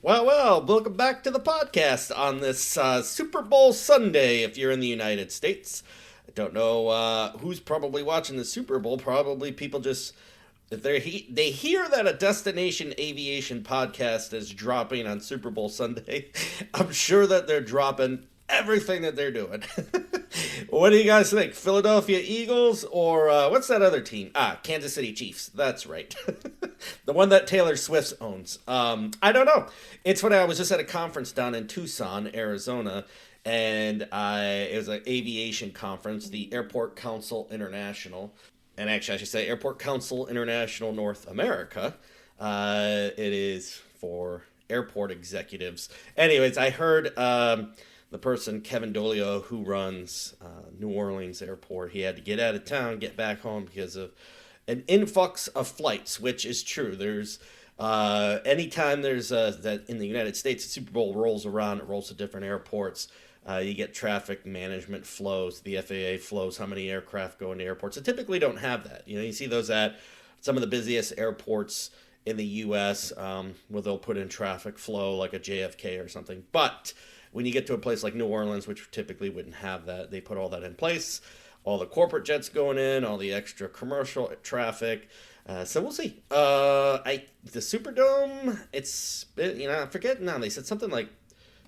Welcome back to the podcast on this Super Bowl Sunday if you're in the United States. I don't know who's probably watching the Super Bowl. Probably people just, if they hear that a Destination-Aviation podcast is dropping on Super Bowl Sunday, I'm sure that they're dropping everything that they're doing. What do you guys think? Philadelphia Eagles or what's that other team? Kansas City Chiefs. That's right. The one that Taylor Swift owns. I don't know. It's funny. I was just at a conference down in Tucson, Arizona, and it was an aviation conference, the Airport Council International. And actually, I should say Airport Council International North America. It is for airport executives. Anyways, I heard the person, Kevin Dolio, who runs New Orleans Airport, he had to get out of town, get back home because of an influx of flights, which is true. There's anytime there's that in the United States, the Super Bowl rolls around, it rolls to different airports. You get traffic management flows, the FAA flows, how many aircraft go into airports. It typically don't have that. You know, you see those at some of the busiest airports in the U.S. Where they'll put in traffic flow like a JFK or something. But when you get to a place like New Orleans, which typically wouldn't have that, they put all that in place. All the corporate jets going in, all the extra commercial traffic. So we'll see. The Superdome, I forget now. They said something like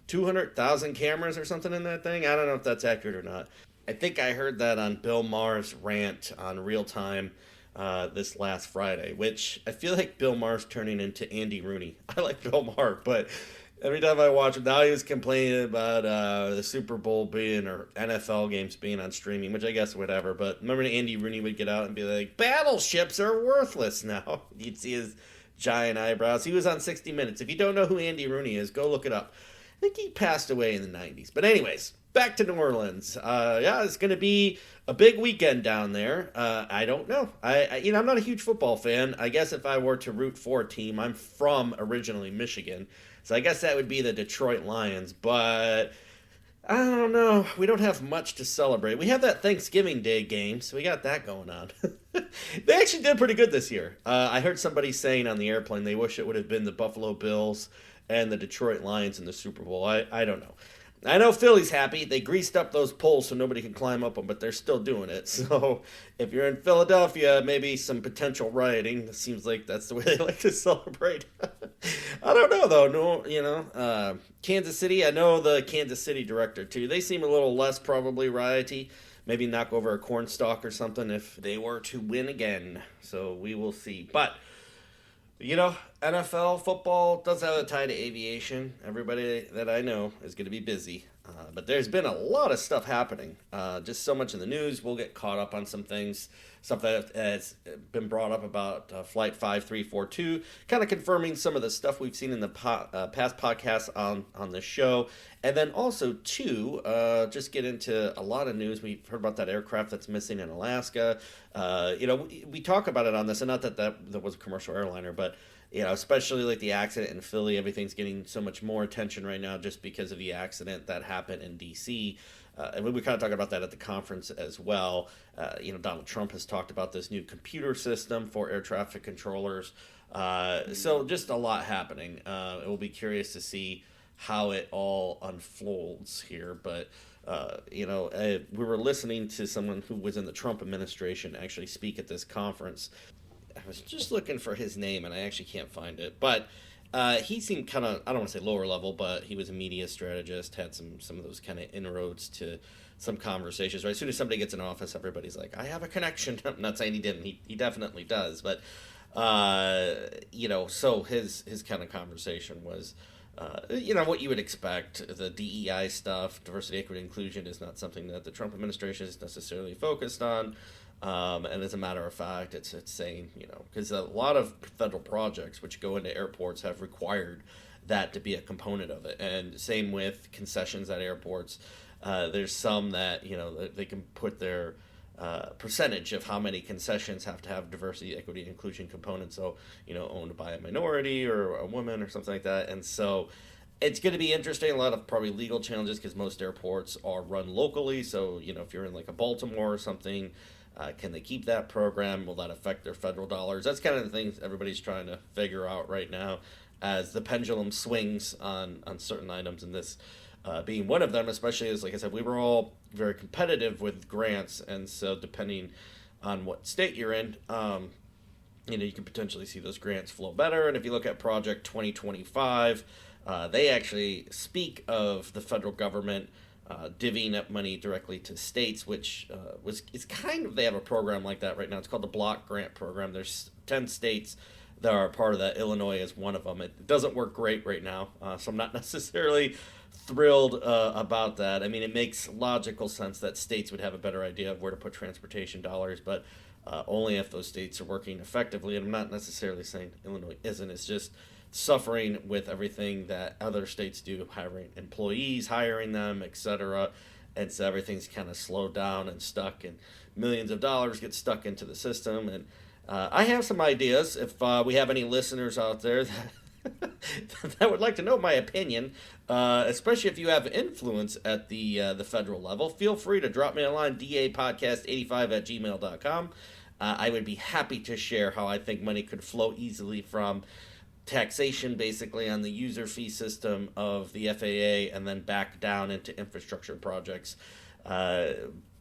200,000 cameras or something in that thing. I don't know if that's accurate or not. I think I heard that on Bill Maher's rant on Real Time this last Friday, which I feel like Bill Maher's turning into Andy Rooney. I like Bill Maher, but every time I watch him, now he was complaining about the Super Bowl being, or NFL games being on streaming, which I guess whatever. But remember Andy Rooney would get out and be like, battleships are worthless now. You'd see his giant eyebrows. He was on 60 Minutes. If you don't know who Andy Rooney is, go look it up. I think he passed away in the 90s. But anyways, back to New Orleans. It's going to be a big weekend down there. I don't know. I'm not a huge football fan. I guess if I were to root for a team, I'm from originally Michigan. So I guess that would be the Detroit Lions, but I don't know. We don't have much to celebrate. We have that Thanksgiving Day game, so we got that going on. They actually did pretty good this year. I heard somebody saying on the airplane they wish it would have been the Buffalo Bills and the Detroit Lions in the Super Bowl. I don't know. I know Philly's happy. They greased up those poles so nobody can climb up them, but they're still doing it. So if you're in Philadelphia, maybe some potential rioting. It seems like that's the way they like to celebrate. I don't know, though. No, Kansas City, I know the Kansas City director, too. They seem a little less probably rioty. Maybe knock over a corn stalk or something if they were to win again. So we will see. But NFL football does have a tie to aviation. Everybody that I know is going to be busy. But there's been a lot of stuff happening. Just so much in the news. We'll get caught up on some things. Stuff that has been brought up about Flight 5342. Kind of confirming some of the stuff we've seen in the past podcasts on the show. And then also, too, just get into a lot of news. We've heard about that aircraft that's missing in Alaska. We talk about it on this, and not that was a commercial airliner, but especially like the accident in Philly, everything's getting so much more attention right now just because of the accident that happened in D.C. And we kind of talked about that at the conference as well. Donald Trump has talked about this new computer system for air traffic controllers. So just a lot happening. It will be curious to see how it all unfolds here. But, we were listening to someone who was in the Trump administration actually speak at this conference. I was just looking for his name, and I actually can't find it. But he seemed kind of, I don't want to say lower level, but he was a media strategist, had some of those kind of inroads to some conversations. Right? As soon as somebody gets in office, everybody's like, I have a connection. I'm not saying he didn't. He definitely does. But, so his kind of conversation was, what you would expect. The DEI stuff, diversity, equity, inclusion, is not something that the Trump administration is necessarily focused on. And as a matter of fact, it's saying, because a lot of federal projects which go into airports have required that to be a component of it. And same with concessions at airports. There's some that, they can put their percentage of how many concessions have to have diversity, equity, inclusion components. So, owned by a minority or a woman or something like that. And so it's going to be interesting. A lot of probably legal challenges because most airports are run locally. So, if you're in like a Baltimore or something, can they keep that program? Will that affect their federal dollars? That's kind of the things everybody's trying to figure out right now. as the pendulum swings on certain items, and this being one of them, especially as, like I said, we were all very competitive with grants, and so depending on what state you're in, you can potentially see those grants flow better. And if you look at Project 2025, they actually speak of the federal government divvying up money directly to states, which is kind of, they have a program like that right now. It's called the Block Grant Program. There's 10 states that are part of that. Illinois is one of them. It doesn't work great right now, so I'm not necessarily thrilled about that. I mean, it makes logical sense that states would have a better idea of where to put transportation dollars, but only if those states are working effectively. And I'm not necessarily saying Illinois isn't. It's just suffering with everything that other states do, hiring employees, hiring them, etc. And so everything's kind of slowed down and stuck, and millions of dollars get stuck into the system. And I have some ideas. If we have any listeners out there that would like to know my opinion, especially if you have influence at the federal level, feel free to drop me a line, dapodcast85@gmail.com. I would be happy to share how I think money could flow easily from taxation, basically, on the user fee system of the FAA, and then back down into infrastructure projects.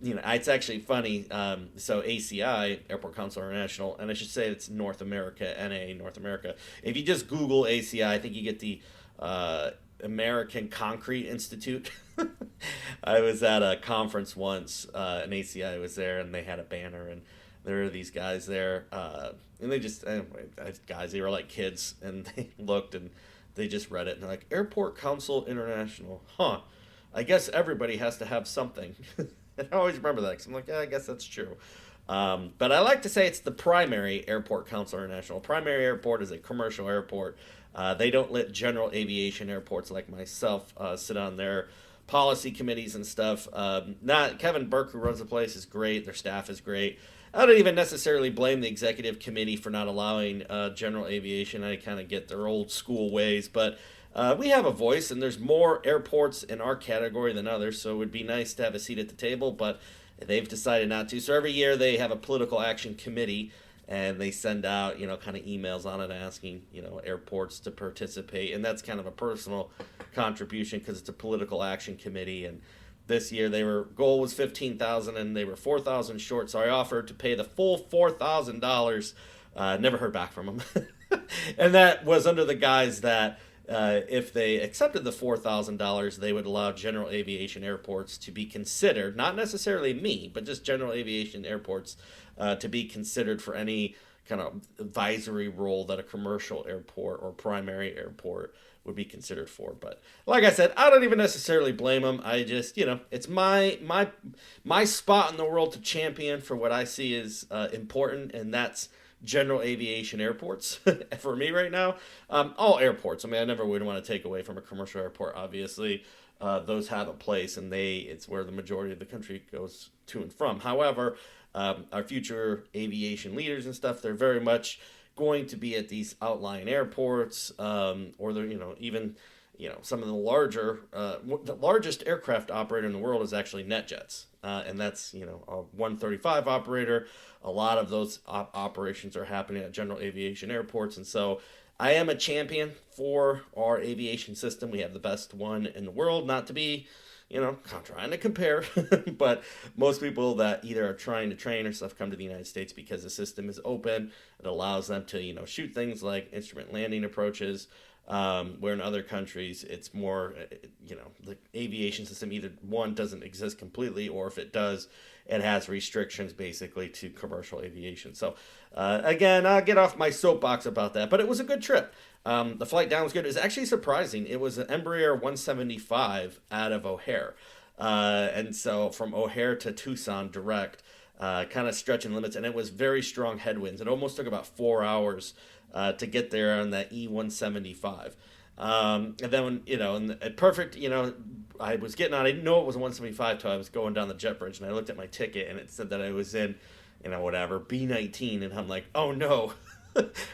It's actually funny. So ACI, Airport Council International, and I should say it's North America, NA, North America. If you just Google ACI, I think you get the American Concrete Institute. I was at a conference once, and ACI was there, and they had a banner, and there were these guys there, and they just, guys, they were like kids, and they looked, and they just read it, and they're like, Airport Council International, huh? I guess everybody has to have something. And I always remember that, because I'm like, yeah, I guess that's true. But I like to say it's the primary Airport Council International. Primary airport is a commercial airport. They don't let general aviation airports like myself sit on their policy committees and stuff. Not Kevin Burke, who runs the place, is great. Their staff is great. I don't even necessarily blame the executive committee for not allowing general aviation. I kind of get their old school ways, but we have a voice, and there's more airports in our category than others, so it would be nice to have a seat at the table, but they've decided not to. So every year they have a political action committee, and they send out, kind of emails on it asking, airports to participate, and that's kind of a personal contribution because it's a political action committee. And this year goal was $15,000, and they were $4,000 short, so I offered to pay the full $4,000. Never heard back from them. And that was under the guise that if they accepted the $4,000, they would allow general aviation airports to be considered, not necessarily me, but just general aviation airports to be considered for any kind of advisory role that a commercial airport or primary airport would be considered for. But like I said, I don't even necessarily blame them. I just, it's my spot in the world to champion for what I see is important, and that's general aviation airports for me right now. All airports. I mean, I never would want to take away from a commercial airport, obviously. Those have a place, and it's where the majority of the country goes to and from. However, our future aviation leaders and stuff, they're very much going to be at these outlying airports, or they're, even, some of the largest aircraft operator in the world is actually NetJets. And that's, a 135 operator. A lot of those operations are happening at general aviation airports. And so I am a champion for our aviation system. We have the best one in the world, not to be, I'm trying to compare, but most people that either are trying to train or stuff come to the United States because the system is open. It allows them to, shoot things like instrument landing approaches, where in other countries it's more, the aviation system either, one, doesn't exist completely, or if it does, it has restrictions basically to commercial aviation. So, again, I'll get off my soapbox about that, but it was a good trip. The flight down was good. It was actually surprising. It was an Embraer 175 out of O'Hare. And so from O'Hare to Tucson direct, kind of stretching limits, and it was very strong headwinds. It almost took about 4 hours to get there on that E175. And then, and perfect, I was getting on, I didn't know it was a 175 till I was going down the jet bridge, and I looked at my ticket, and it said that I was in, whatever, B19, and I'm like, oh no,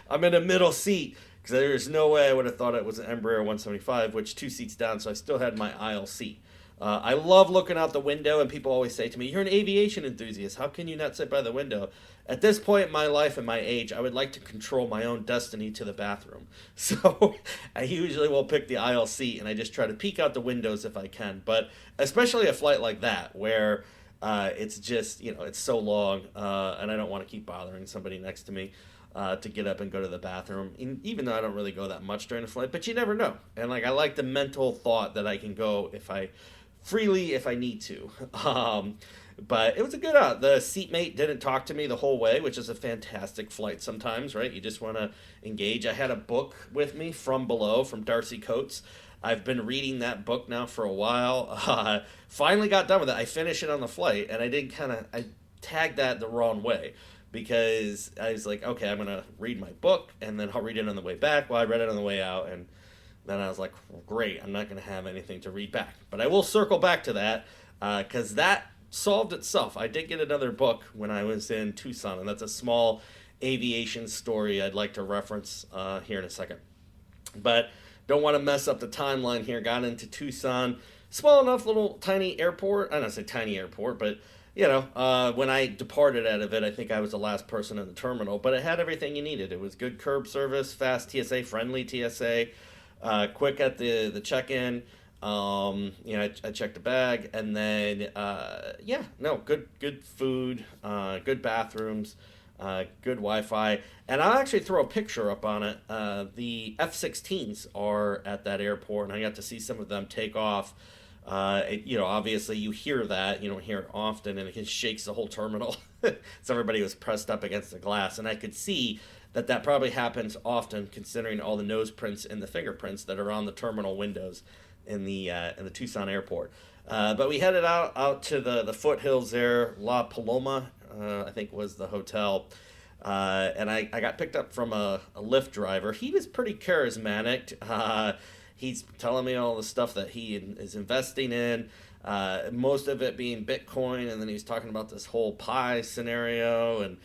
I'm in a middle seat, because there's no way I would have thought it was an Embraer 175, which 2 seats down, so I still had my aisle seat. I love looking out the window, and people always say to me, "You're an aviation enthusiast. How can you not sit by the window?" At this point in my life and my age, I would like to control my own destiny to the bathroom. So I usually will pick the aisle seat, and I just try to peek out the windows if I can. But especially a flight like that, where it's just, it's so long, and I don't want to keep bothering somebody next to me. To get up and go to the bathroom, even though I don't really go that much during the flight, but you never know. And like, I like the mental thought that I can go if I need to. But it was a good the seatmate didn't talk to me the whole way, which is a fantastic flight sometimes, right? You just want to engage. I had a book with me, From Below, from Darcy Coates. I've been reading that book now for a while. Finally got done with it. I finished it on the flight, and I tagged that the wrong way, because I was like, okay, I'm going to read my book, and then I'll read it on the way back. Well, I read it on the way out, and then I was like, well, great, I'm not going to have anything to read back. But I will circle back to that, because that solved itself. I did get another book when I was in Tucson, and that's a small aviation story I'd like to reference here in a second. But don't want to mess up the timeline here. Got into Tucson, small enough little tiny airport. I don't say tiny airport, but when I departed out of it, I think I was the last person in the terminal, but it had everything you needed. It was good curb service, fast TSA, friendly TSA, quick at the check-in. I checked the bag, and then, good food, good bathrooms, good Wi-Fi, and I'll actually throw a picture up on it. The F-16s are at that airport, and I got to see some of them take off. Obviously you hear that, you don't hear it often, and it just shakes the whole terminal. So everybody was pressed up against the glass, and I could see that probably happens often, considering all the nose prints and the fingerprints that are on the terminal windows in the Tucson airport. But we headed out to the foothills there. La Paloma, I think was the hotel. And I got picked up from a Lyft driver. He was pretty charismatic. He's telling me all the stuff that he is investing in, most of it being Bitcoin, and then he was talking about this whole pie scenario and,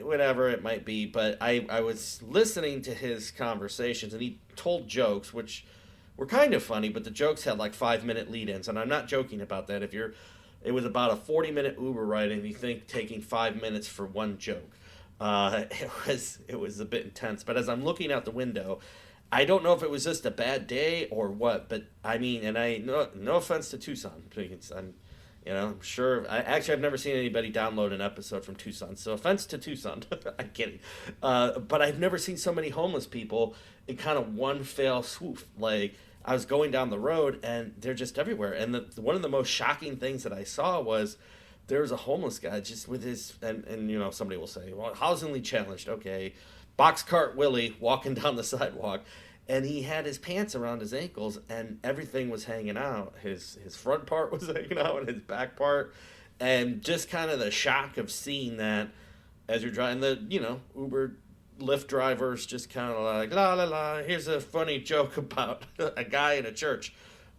whatever it might be. But I was listening to his conversations, and he told jokes, which were kind of funny, but the jokes had like 5-minute lead-ins, and I'm not joking about that. It was about a 40-minute Uber ride, and you think taking 5 minutes for one joke. It was a bit intense. But as I'm looking out the window, I don't know if it was just a bad day or what, but I mean, and no offense to Tucson, because I'm sure. I've never seen anybody download an episode from Tucson, so offense to Tucson. I'm kidding. But I've never seen so many homeless people in kind of one fell swoop. Like, I was going down the road, and they're just everywhere. And one of the most shocking things that I saw was there was a homeless guy just with his, and somebody will say, well, housingly challenged, okay, boxcart Willie walking down the sidewalk, and he had his pants around his ankles, and everything was hanging out. His front part was hanging out, and his back part, and just kind of the shock of seeing that as you're driving. The Uber, Lyft drivers just kind of like, la la la, here's a funny joke about a guy in a church.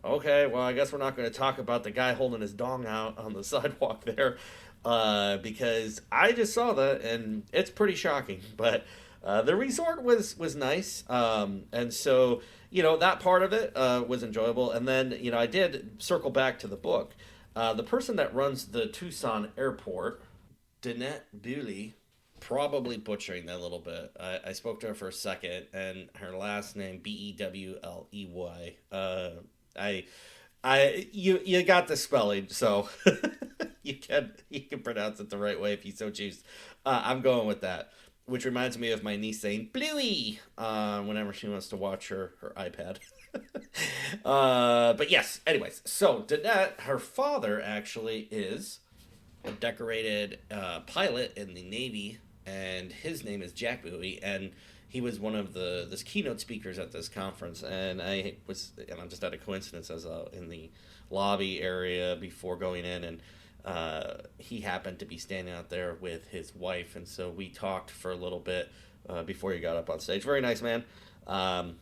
Okay, well, I guess we're not going to talk about the guy holding his dong out on the sidewalk there, because I just saw that, and it's pretty shocking. But the resort was nice, and so that part of it was enjoyable. And then I did circle back to the book. The person that runs the Tucson airport, Danette Bewley, probably butchering that a little bit. I spoke to her for a second, and her last name Bewley. You got the spelling, so you can pronounce it the right way if you so choose. I'm going with that, which reminds me of my niece saying Bluey whenever she wants to watch her iPad. But yes, anyways, so Danette, her father actually is a decorated pilot in the Navy, and his name is Jack Bowie, and he was one of the keynote speakers at this conference, and I'm just had a coincidence as in the lobby area before going in, and he happened to be standing out there with his wife, and so we talked for a little bit before he got up on stage. Very nice man.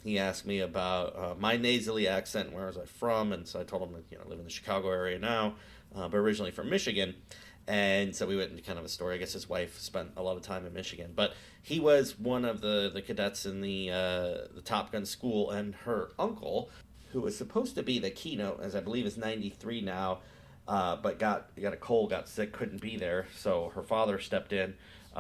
He asked me about my nasally accent, where was I from, and so I told him I live in the Chicago area now, but originally from Michigan. And so we went into kind of a story. I guess his wife spent a lot of time in Michigan, but he was one of the cadets in the Top Gun school, and her uncle, who was supposed to be the keynote, as I believe is 93 now, but got a cold, got sick, couldn't be there. So her father stepped in,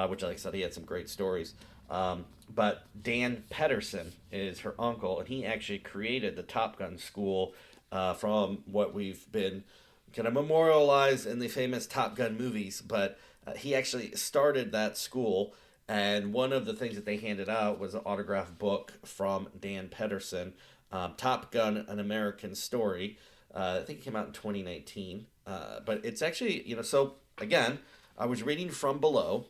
which, like I said, he had some great stories. But Dan Pedersen is her uncle, and he actually created the Top Gun school from what we've been kind of memorialized in the famous Top Gun movies. But he actually started that school, and one of the things that they handed out was an autographed book from Dan Pedersen, Top Gun: An American Story. I think it came out in 2019. But it's actually, so again, I was reading from below,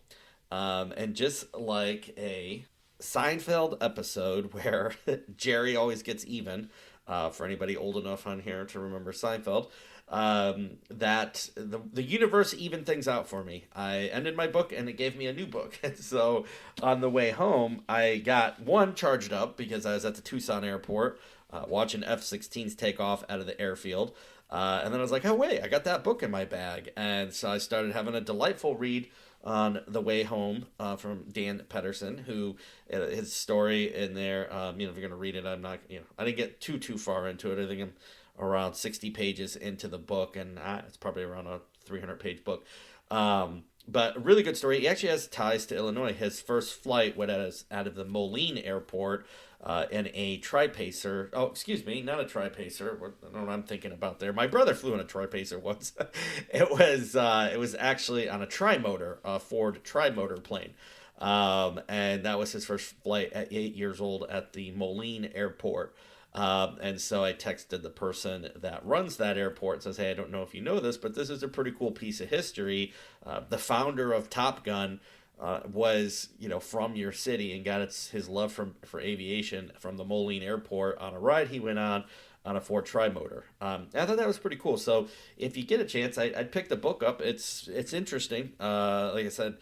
and just like a Seinfeld episode where Jerry always gets even, for anybody old enough on here to remember Seinfeld, that the universe evened things out for me. I ended my book and it gave me a new book. And so on the way home, I got one charged up because I was at the Tucson airport watching F-16s take off out of the airfield. And then I was like, oh, wait, I got that book in my bag. And so I started having a delightful read on the way home from Dan Pedersen, who his story in there, if you're going to read it, I'm not, I didn't get too far into it. I think I'm around 60 pages into the book, and it's probably around a 300-page book. But a really good story. He actually has ties to Illinois. His first flight was out of the Moline Airport in a tri-pacer. Oh, excuse me, not a tri-pacer. I don't know what I'm thinking about there. My brother flew in a tri-pacer once. It was actually on a tri-motor, a Ford tri-motor plane. And that was his first flight at 8 years old at the Moline Airport. And so I texted the person that runs that airport and says, hey, I don't know if you know this, but this is a pretty cool piece of history. The founder of Top Gun was, from your city and got his love for aviation from the Moline Airport on a ride he went on a Ford Tri-Motor. I thought that was pretty cool. So if you get a chance, I'd pick the book up. It's interesting. Like I said,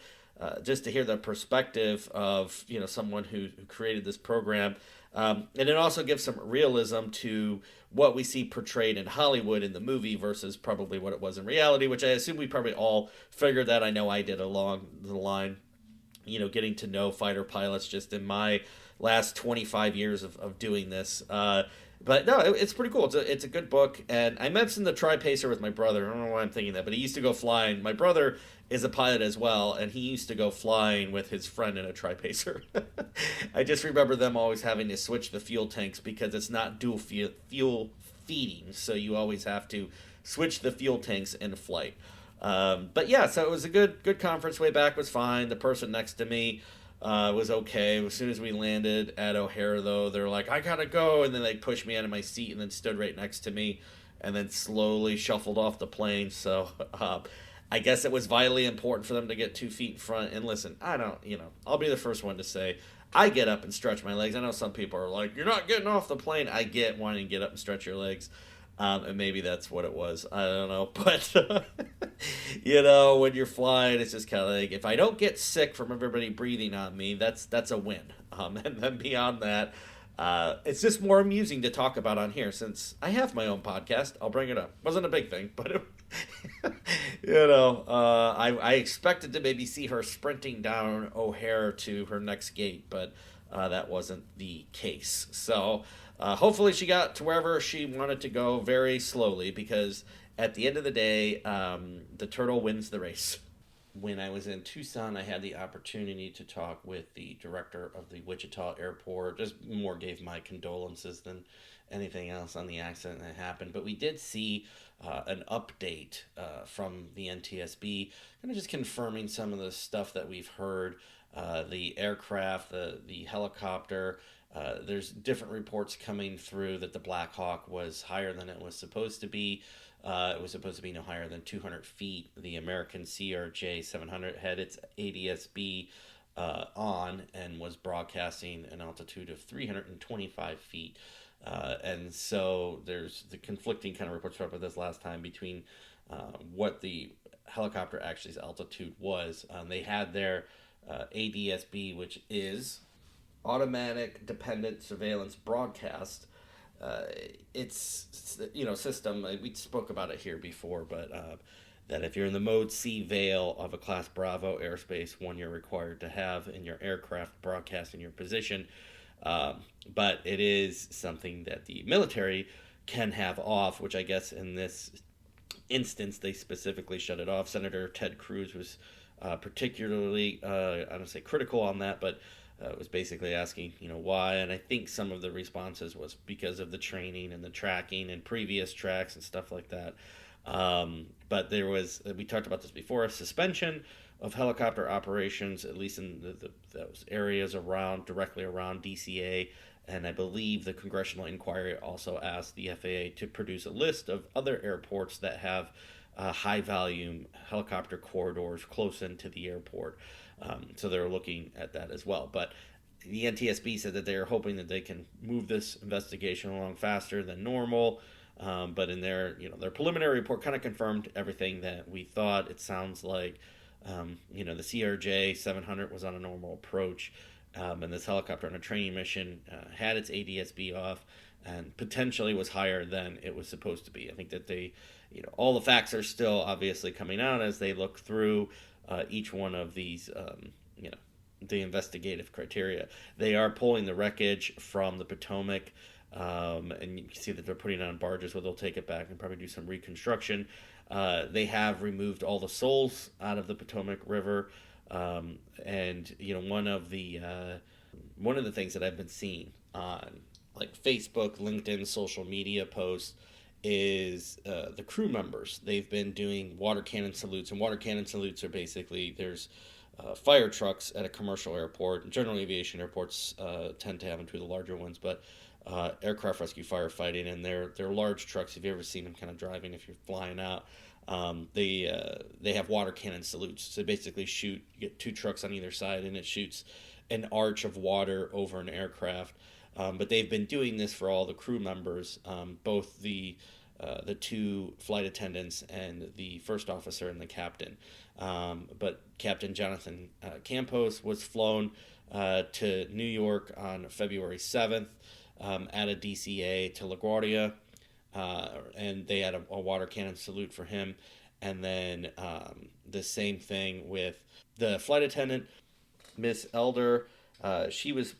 just to hear the perspective of, someone who created this program. And it also gives some realism to what we see portrayed in Hollywood in the movie versus probably what it was in reality, which I assume we probably all figured that. I know I did along the line, getting to know fighter pilots just in my last 25 years of doing this. But no, it's pretty cool. It's a good book. And I mentioned the Tri-Pacer with my brother. I don't know why I'm thinking that, but he used to go flying. My brother is a pilot as well, and he used to go flying with his friend in a Tri-Pacer. I just remember them always having to switch the fuel tanks because it's not dual fuel feeding, so you always have to switch the fuel tanks in flight. But yeah, so it was a good conference. Way back was fine. The person next to me was okay. As soon as we landed at O'Hare, though, they're like, I gotta go, and then they pushed me out of my seat and then stood right next to me and then slowly shuffled off the plane. So I guess it was vitally important for them to get 2 feet in front. And listen, I don't, I'll be the first one to say, I get up and stretch my legs. I know some people are like, you're not getting off the plane. I get wanting to get up and stretch your legs. And maybe that's what it was. I don't know. But, when you're flying, it's just kind of like, if I don't get sick from everybody breathing on me, that's a win. And then beyond that, it's just more amusing to talk about on here. Since I have my own podcast, I'll bring it up. Wasn't a big thing, but, I expected to maybe see her sprinting down O'Hare to her next gate, but that wasn't the case. So hopefully she got to wherever she wanted to go very slowly, because at the end of the day, the turtle wins the race. When I was in Tucson, I had the opportunity to talk with the director of the Wichita airport. Just more gave my condolences than anything else on the accident that happened. But we did see an update from the NTSB, kind of just confirming some of the stuff that we've heard. The aircraft, the helicopter, there's different reports coming through that the Black Hawk was higher than it was supposed to be. It was supposed to be no higher than 200 feet. The American CRJ 700 had its ADSB on and was broadcasting an altitude of 325 feet. And so there's the conflicting kind of reports about this last time between what the helicopter actually's altitude was. They had their ADSB, which is automatic dependent surveillance broadcast. It's system. We spoke about it here before, but that if you're in the mode C Veil of a Class Bravo airspace, one you're required to have in your aircraft broadcasting your position. But it is something that the military can have off, which I guess in this instance they specifically shut it off. Senator Ted Cruz was particularly, I don't say critical on that, but was basically asking, why. And I think some of the responses was because of the training and the tracking and previous tracks and stuff like that. But there was, we talked about this before, a suspension of helicopter operations, at least in those areas directly around DCA. And I believe the congressional inquiry also asked the FAA to produce a list of other airports that have high volume helicopter corridors close into the airport. So they're looking at that as well. But the NTSB said that they're hoping that they can move this investigation along faster than normal. But in their preliminary report kind of confirmed everything that we thought. It sounds like, the CRJ 700 was on a normal approach. And this helicopter on a training mission had its ADSB off and potentially was higher than it was supposed to be. I think that they, all the facts are still obviously coming out as they look through each one of these, the investigative criteria. They are pulling the wreckage from the Potomac, and you can see that they're putting it on barges where they'll take it back and probably do some reconstruction. They have removed all the souls out of the Potomac River. And one of the things that I've been seeing on like Facebook, LinkedIn, social media posts is the crew members. They've been doing water cannon salutes, and water cannon salutes are basically there's fire trucks at a commercial airport. General aviation airports tend to have them, to the larger ones, but aircraft rescue firefighting, and they're large trucks. If you ever seen them kind of driving, if you're flying out. They have water cannon salutes. So basically you get two trucks on either side, and it shoots an arch of water over an aircraft. But they've been doing this for all the crew members, both the two flight attendants and the first officer and the captain. But Captain Jonathan Campos was flown to New York on February 7th at a DCA to LaGuardia. And they had a water cannon salute for him. And then the same thing with the flight attendant, Miss Elder. She was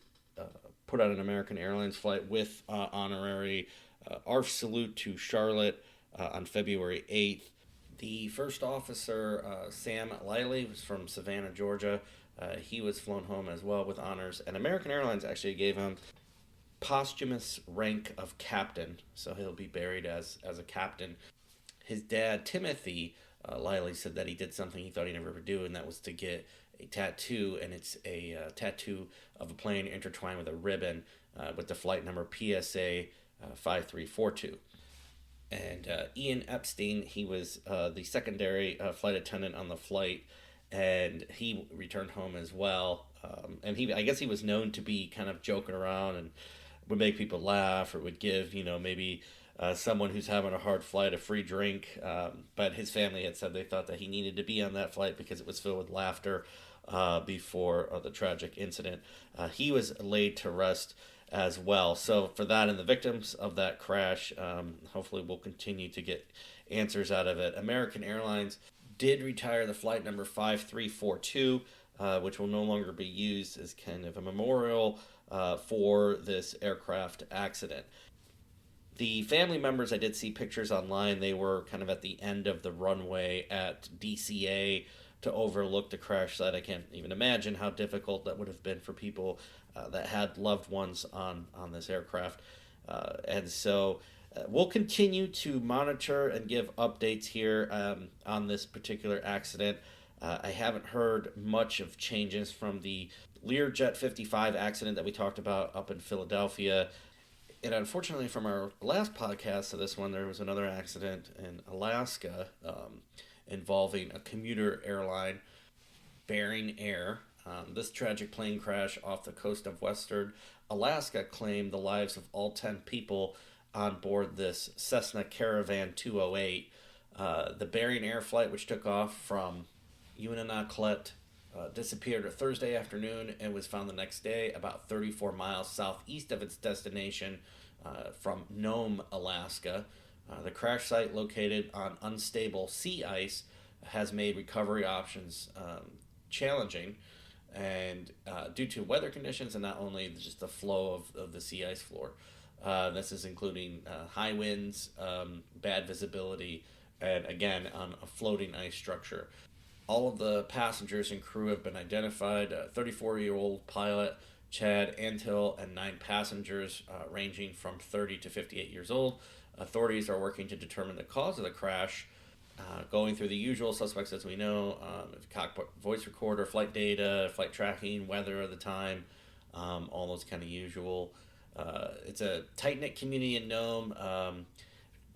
put on an American Airlines flight with honorary ARF salute to Charlotte on February 8th. The first officer, Sam Liley, was from Savannah, Georgia. He was flown home as well with honors. And American Airlines actually gave him posthumous rank of captain, so he'll be buried as a captain. His dad, Timothy Liley, said that he did something he thought he'd never do, and that was to get a tattoo, and it's a tattoo of a plane intertwined with a ribbon with the flight number PSA 5342. And Ian Epstein, he was the secondary flight attendant on the flight, and he returned home as well. And I guess he was known to be kind of joking around and would make people laugh, or would give, maybe someone who's having a hard flight a free drink. But his family had said they thought that he needed to be on that flight because it was filled with laughter before the tragic incident. He was laid to rest as well. So for that and the victims of that crash, hopefully we'll continue to get answers out of it. American Airlines did retire the flight number 5342, which will no longer be used as kind of a memorial for this aircraft accident. The family members, I did see pictures online. They were kind of at the end of the runway at DCA to overlook the crash site. I can't even imagine how difficult that would have been for people that had loved ones on this aircraft. And so we'll continue to monitor and give updates here on this particular accident. I haven't heard much of changes from the Learjet 55 accident that we talked about up in Philadelphia. And unfortunately, from our last podcast to this one, there was another accident in Alaska involving a commuter airline, Bering Air. This tragic plane crash off the coast of western Alaska claimed the lives of all 10 people on board this Cessna Caravan 208. The Bering Air Flight, which took off from Unanaklet, disappeared a Thursday afternoon and was found the next day about 34 miles southeast of its destination from Nome, Alaska. The crash site, located on unstable sea ice, has made recovery options challenging, and due to weather conditions and not only just the flow of the sea ice floor. This is including high winds, bad visibility, and again on a floating ice structure. All of the passengers and crew have been identified. 34-year-old pilot Chad Antill and 9 passengers ranging from 30 to 58 years old. Authorities are working to determine the cause of the crash, going through the usual suspects as we know, cockpit voice recorder, flight data, flight tracking, weather of the time, all those kind of usual. It's a tight-knit community in Nome.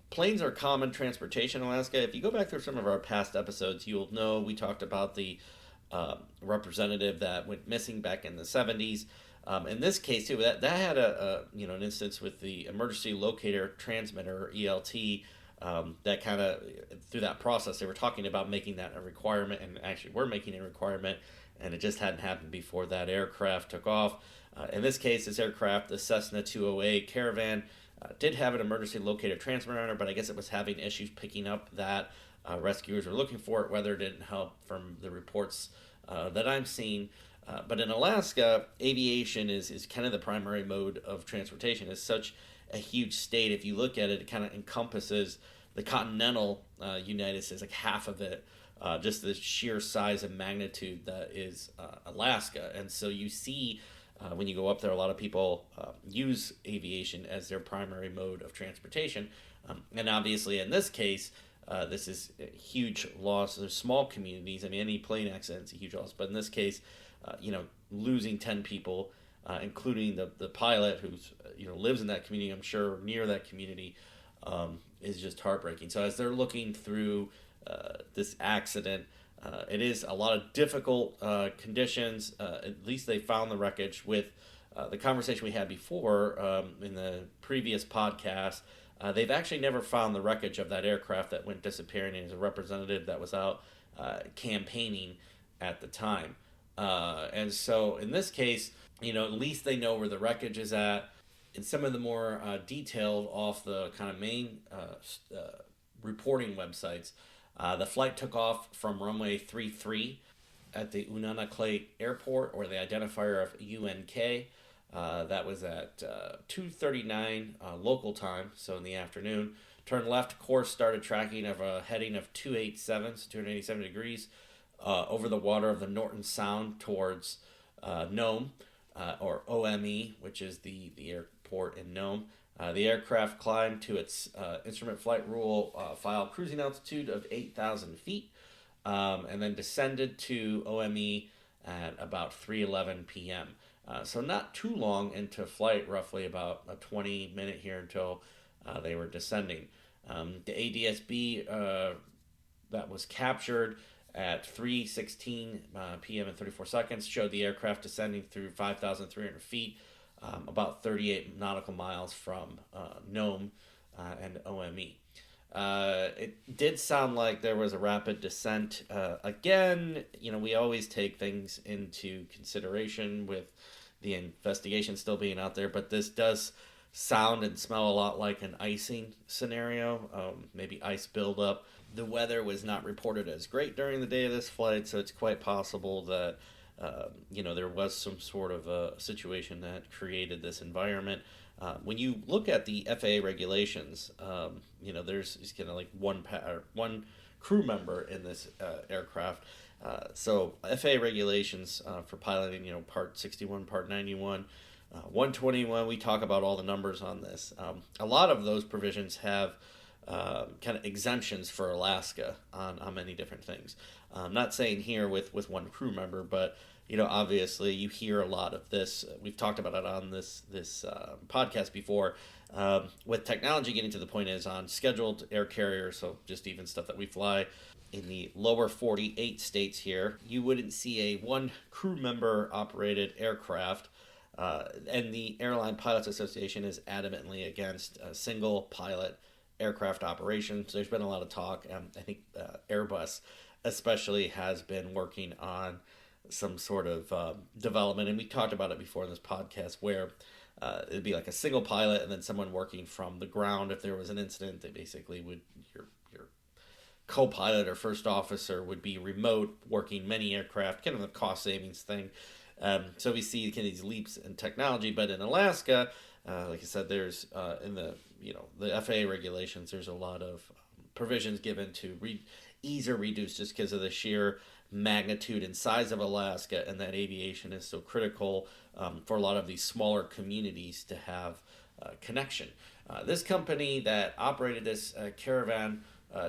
Planes are common transportation in Alaska. If you go back through some of our past episodes, you'll know we talked about the representative that went missing back in the 70s. In this case, too, that had an instance with the emergency locator transmitter, ELT, that kind of, through that process, they were talking about making that a requirement, and actually were making it a requirement, and it just hadn't happened before that aircraft took off. In this case, this aircraft, the Cessna 208 Caravan, did have an emergency locator transmitter on it, but I guess it was having issues picking up that. Rescuers were looking for it. Weather didn't help from the reports that I'm seeing. But in Alaska, aviation is kind of the primary mode of transportation. It's such a huge state. If you look at it, it kind of encompasses the continental United States, like half of it, just the sheer size and magnitude that is Alaska. And so you see when you go up there, a lot of people use aviation as their primary mode of transportation. And obviously, in this case, this is a huge loss. There's small communities. I mean, any plane accident is a huge loss. But in this case, losing 10 people, including the pilot who's lives in that community, I'm sure near that community, is just heartbreaking. So as they're looking through this accident, it is a lot of difficult conditions. At least they found the wreckage with the conversation we had before in the previous podcast. They've actually never found the wreckage of that aircraft that went disappearing, and as a representative that was out campaigning at the time. And so in this case, at least they know where the wreckage is at. In some of the more detailed off the kind of main reporting websites, the flight took off from runway 33 at the Unanakleet Airport, or the identifier of UNK. That was at 2:39 local time, so in the afternoon. Turned left, course started tracking of a heading of 287 degrees over the water of the Norton Sound towards Nome, or OME, which is the airport in Nome. The aircraft climbed to its instrument flight rule file cruising altitude of 8,000 feet, and then descended to OME at about 3:11 p.m. So not too long into flight, roughly about a 20-minute here until they were descending. The ADS-B that was captured at 3:16 p.m. and 34 seconds showed the aircraft descending through 5,300 feet, about 38 nautical miles from Nome and OME. It did sound like there was a rapid descent. Again, we always take things into consideration with the investigation still being out there, but this does sound and smell a lot like an icing scenario, maybe ice buildup. The weather was not reported as great during the day of this flight, so it's quite possible that there was some sort of a situation that created this environment. When you look at the FAA regulations, there's kind of like one crew member in this aircraft. So FAA regulations for piloting, Part 61, Part 91, 121, we talk about all the numbers on this. A lot of those provisions have kind of exemptions for Alaska on many different things. I'm not saying here with one crew member, but obviously you hear a lot of this. We've talked about it on this podcast before. With technology getting to the point is on scheduled air carriers, so just even stuff that we fly in the lower 48 states here, you wouldn't see a one crew member operated aircraft. And the Airline Pilots Association is adamantly against single pilot aircraft operations. There's been a lot of talk. I think Airbus especially has been working on some sort of development, and we talked about it before in this podcast, where it'd be like a single pilot and then someone working from the ground. If there was an incident, they basically would your co-pilot or first officer would be remote working many aircraft, kind of a cost savings thing. So we see kind of these leaps in technology, but in Alaska, Like I said, there's in the FAA regulations, there's a lot of provisions given to ease or reduce just because of the sheer magnitude and size of Alaska, and that aviation is so critical for a lot of these smaller communities to have connection. This company that operated this Caravan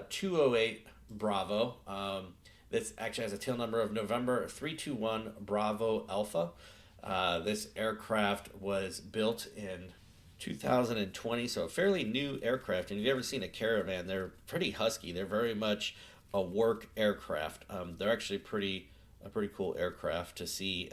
208 Bravo, this actually has a tail number of November 321 Bravo Alpha. This aircraft was built in 2020, so a fairly new aircraft. And if you've ever seen a Caravan, they're pretty husky. They're very much a work aircraft. They're actually a pretty cool aircraft to see.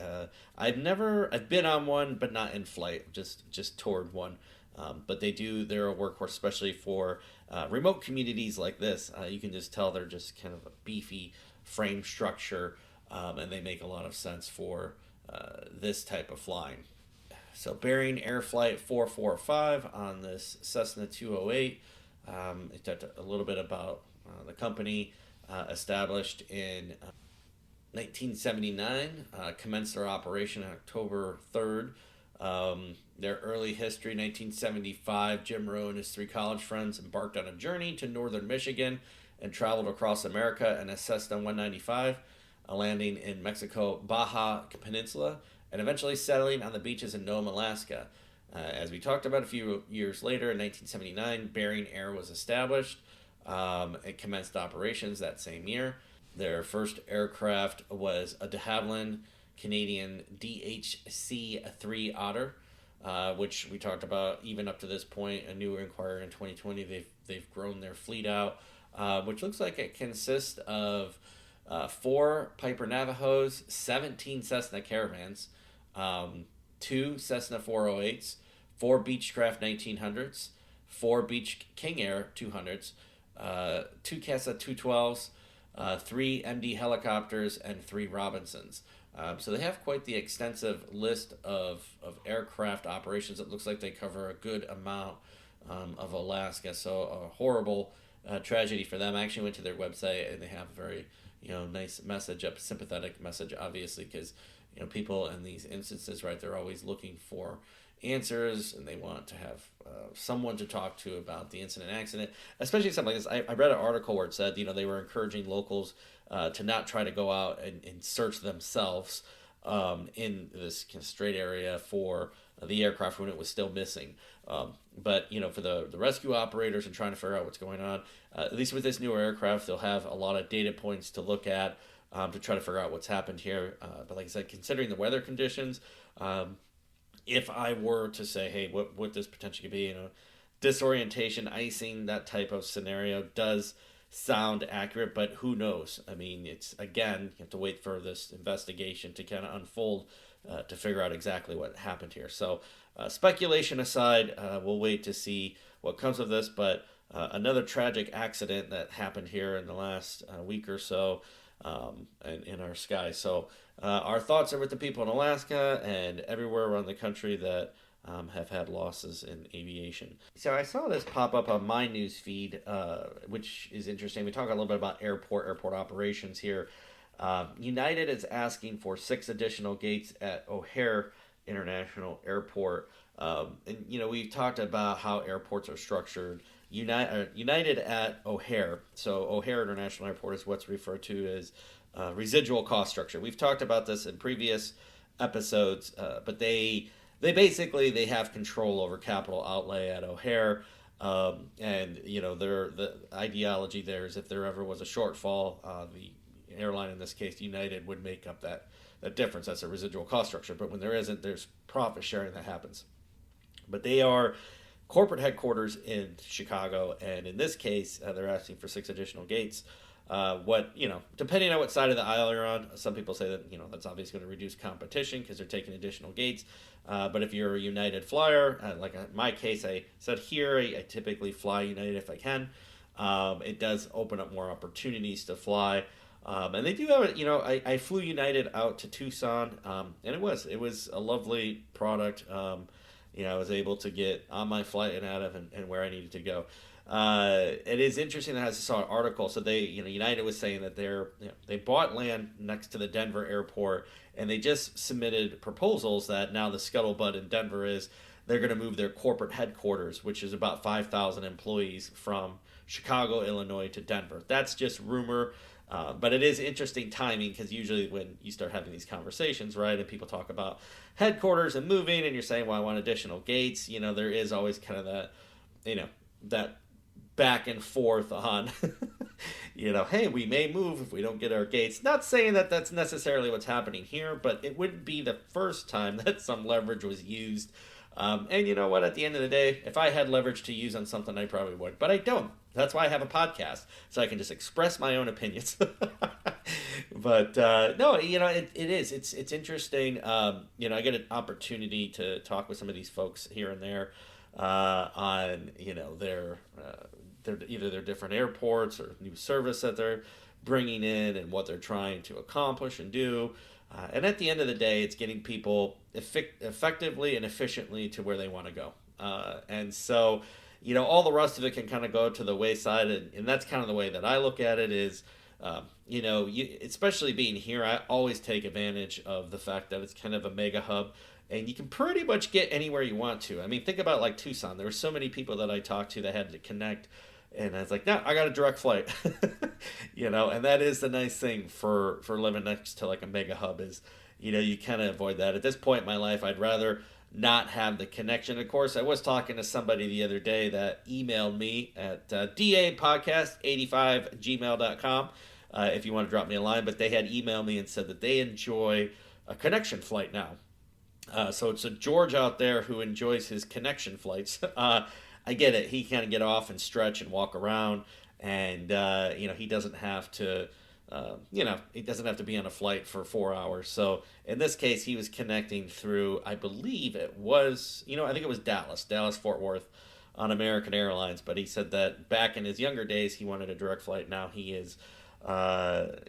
I've been on one, but not in flight. Just toured one. But they're a workhorse, especially for remote communities like this. You can just tell they're just kind of a beefy frame structure, and they make a lot of sense for this type of flying. So Bering Air Flight 445 on this Cessna 208. It talked a little bit about the company, established in 1979, commenced their operation on October 3rd. Their early history, 1975, Jim Rowe and his 3 college friends embarked on a journey to northern Michigan and traveled across America in a Cessna 195, landing in Mexico Baja Peninsula, and eventually settling on the beaches in Nome, Alaska. As we talked about a few years later, in 1979, Bering Air was established. It commenced operations that same year. Their first aircraft was a de Havilland Canadian DHC-3 Otter, which we talked about even up to this point. A new inquiry in 2020, they've grown their fleet out, which looks like it consists of 4 Piper Navajos, 17 Cessna Caravans, 2 Cessna 408s, 4 Beechcraft 1900s, 4 Beech King Air 200s, 2 Casa 212s, 3 MD helicopters, and 3 Robinsons. So they have quite the extensive list of aircraft operations. It looks like they cover a good amount of Alaska. So a horrible tragedy for them. I actually went to their website, and they have a very nice message, a sympathetic message, obviously, because people in these instances, right, they're always looking for answers, and they want to have someone to talk to about the accident, especially something like this. I read an article where it said they were encouraging locals to not try to go out and search themselves in this kind of strait area for the aircraft when it was still missing. But for the rescue operators and trying to figure out what's going on, at least with this newer aircraft, they'll have a lot of data points to look at to try to figure out what's happened here. But like I said, considering the weather conditions, if I were to say, hey, what this potentially could be, disorientation, icing, that type of scenario does sound accurate, but who knows? I mean, it's, again, you have to wait for this investigation to kind of unfold to figure out exactly what happened here. So speculation aside, we'll wait to see what comes of this, but another tragic accident that happened here in the last week or so in our sky. So our thoughts are with the people in Alaska and everywhere around the country that have had losses in aviation. So I saw this pop up on my news feed, which is interesting. We talk a little bit about airport operations here. United is asking for 6 additional gates at O'Hare International Airport. And we've talked about how airports are structured. United at O'Hare. So O'Hare International Airport is what's referred to as residual cost structure. We've talked about this in previous episodes, but they basically have control over capital outlay at O'Hare, and the ideology there is if there ever was a shortfall, the airline, in this case United, would make up that difference. That's a residual cost structure. But when there isn't, there's profit sharing that happens. But they are corporate headquarters in Chicago, and in this case, they're asking for 6 additional gates. Depending on what side of the aisle you're on, some people say that that's obviously going to reduce competition because they're taking additional gates. But if you're a United flyer, like in my case, I said here, I typically fly United if I can. It does open up more opportunities to fly. And they do have it. I flew United out to Tucson, and it was a lovely product. I was able to get on my flight and out of and where I needed to go. It is interesting that I saw an article. So they, United was saying that they bought land next to the Denver airport, and they just submitted proposals that now the scuttlebutt in Denver is they're going to move their corporate headquarters, which is about 5,000 employees, from Chicago, Illinois to Denver. That's just rumor. But it is interesting timing, because usually when you start having these conversations, right, and people talk about headquarters and moving, and you're saying, well, I want additional gates, there is always kind of that, that back and forth on, hey, we may move if we don't get our gates. Not saying that that's necessarily what's happening here, but it wouldn't be the first time that some leverage was used. And you know what? At the end of the day, if I had leverage to use on something, I probably would. But I don't. That's why I have a podcast, so I can just express my own opinions. But no, it is. It's interesting. I get an opportunity to talk with some of these folks here and there on their either their different airports or new service that they're bringing in and what they're trying to accomplish and do. And at the end of the day, it's getting people effectively and efficiently to where they want to go. And so, all the rest of it can kind of go to the wayside. And that's kind of the way that I look at it is, especially being here, I always take advantage of the fact that it's kind of a mega hub. And you can pretty much get anywhere you want to. I mean, think about like Tucson. There were so many people that I talked to that had to connect. And I was like, no, I got a direct flight. And that is the nice thing for living next to like a mega hub is, you kind of avoid that. At this point in my life, I'd rather not have the connection. Of course, I was talking to somebody the other day that emailed me at dapodcast85@gmail.com if you want to drop me a line. But they had emailed me and said that they enjoy a connection flight now. So it's a George out there who enjoys his connection flights. I get it. He kind of get off and stretch and walk around, and he doesn't have to, he doesn't have to be on a flight for 4 hours. So in this case, he was connecting through, I believe it was, I think it was Dallas Fort Worth on American Airlines. But he said that back in his younger days, he wanted a direct flight. Now he is,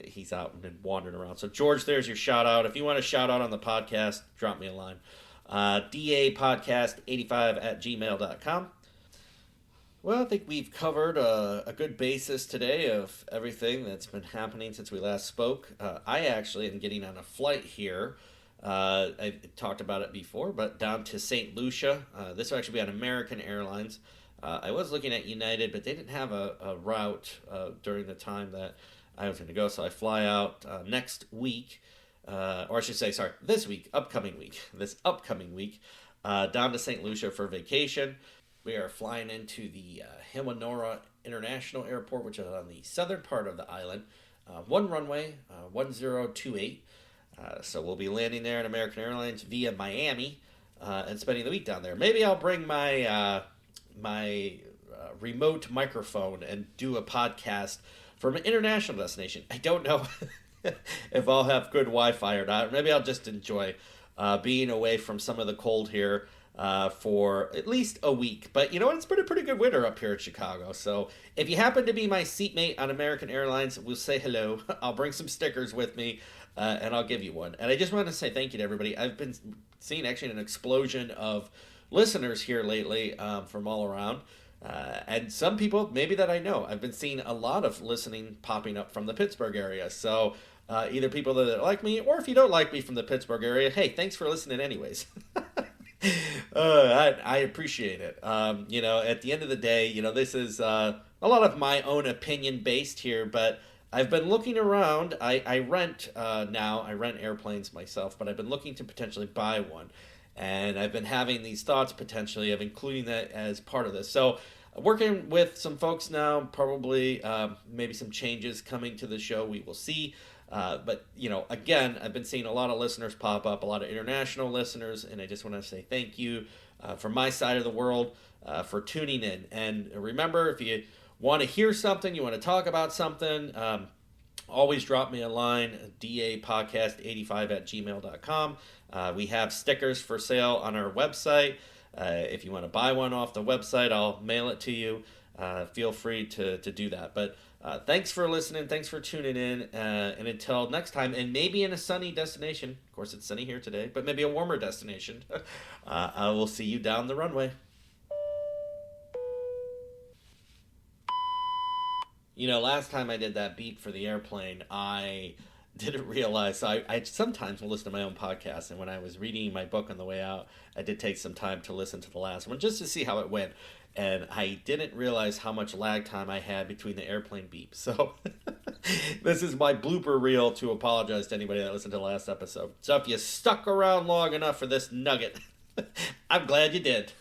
he's out and wandering around. So George, there's your shout out. If you want a shout out on the podcast, drop me a line. dapodcast85@gmail.com. Well, I think we've covered a good basis today of everything that's been happening since we last spoke. I actually am getting on a flight here. I talked about it before, but down to St. Lucia. This will actually be on American Airlines. I was looking at United, but they didn't have a route during the time that I was going to go. So I fly out next week, or I should say, sorry, this upcoming week, down to St. Lucia for vacation. We are flying into the Himanora International Airport, which is on the southern part of the island. One runway, 1028. So we'll be landing there in American Airlines via Miami and spending the week down there. Maybe I'll bring my remote microphone and do a podcast from an international destination. I don't know if I'll have good Wi-Fi or not. Maybe I'll just enjoy being away from some of the cold here for at least a week. But you know what? It's been a pretty good winter up here in Chicago. So if you happen to be my seatmate on American Airlines, we'll say hello. I'll bring some stickers with me, and I'll give you one. And I just wanted to say thank you to everybody. I've been seeing actually an explosion of listeners here lately from all around. And some people maybe that I know. I've been seeing a lot of listening popping up from the Pittsburgh area. So either people that like me, or if you don't like me from the Pittsburgh area, hey, thanks for listening anyways. I appreciate it. At the end of the day, this is a lot of my own opinion based here, but I've been looking around. I rent now. I rent airplanes myself, but I've been looking to potentially buy one. And I've been having these thoughts potentially of including that as part of this. So working with some folks now, probably maybe some changes coming to the show. We will see. But, again, I've been seeing a lot of listeners pop up, a lot of international listeners, and I just want to say thank you from my side of the world for tuning in. And remember, if you want to hear something, you want to talk about something, always drop me a line, dapodcast85@gmail.com. We have stickers for sale on our website. If you want to buy one off the website, I'll mail it to you. Feel free to do that. But thanks for listening. Thanks for tuning in. And until next time, and maybe in a sunny destination. Of course, it's sunny here today, but maybe a warmer destination. I will see you down the runway. Last time I did that beep for the airplane, I didn't realize. So I sometimes will listen to my own podcast, and when I was reading my book on the way out, I did take some time to listen to the last one just to see how it went. And I didn't realize how much lag time I had between the airplane beeps. So this is my blooper reel to apologize to anybody that listened to the last episode. So if you stuck around long enough for this nugget, I'm glad you did.